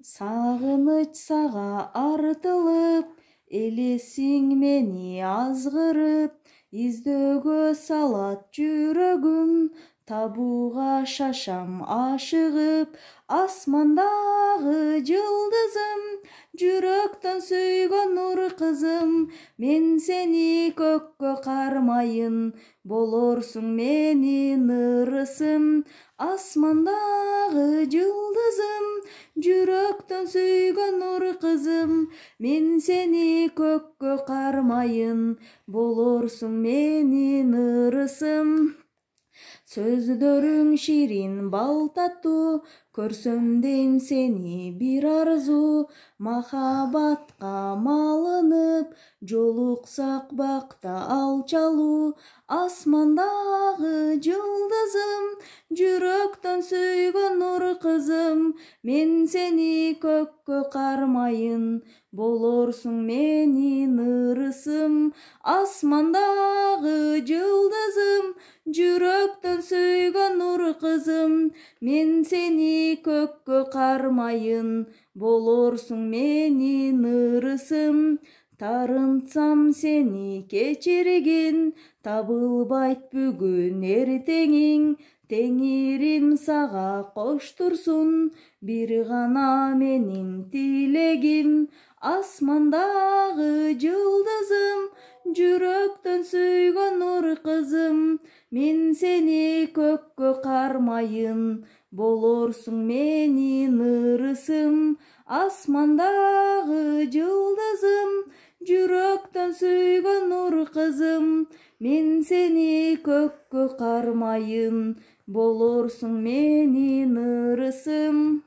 Сагыныч сага артылып, элесиң мени азгырып, издөөгө салат жүрөгүм, табууга шашам ашыгып, асмандагы жылдызым, жүрөктөн сүйгөн нур кызым, мен сени көккө кармайын, болорсуң менин ырысым, асмандагы жылдызым, жүрөктөн сүйгөн нур кызым, мен сени көккө кармайын, болорсуң менин ырысым. Сөздөрүң ширин бал таттуу, көрсөм дейм сени бир арзуу, махабатка малынып, жолуксак бакта алчалуу, асмандагы жылдызым, жүрөктөн сүйгөн нур кызым, мен сени көккө кармайын, болорсуң менин ырысым, асмандагы жылдызым, жүрөктөн сүйгөн нур кызым, мен сени көккө кармайын, болорсуң менин ырысым. Тарынсам сени кечиргин, табылбайт бүгүн эртеңиң, Теңирим сага коштурсун, бир гана менин тилегим, асмандагы жылдызым, жүрөктөн сүйгөн нур кызым, мен сени көккө кармайын, болорсуң менин ырысым, асмандагы жылдызым, жүрөктөн сүйгөн нур кызым, мен сени көккө кармайын, болорсуң менин ырысым.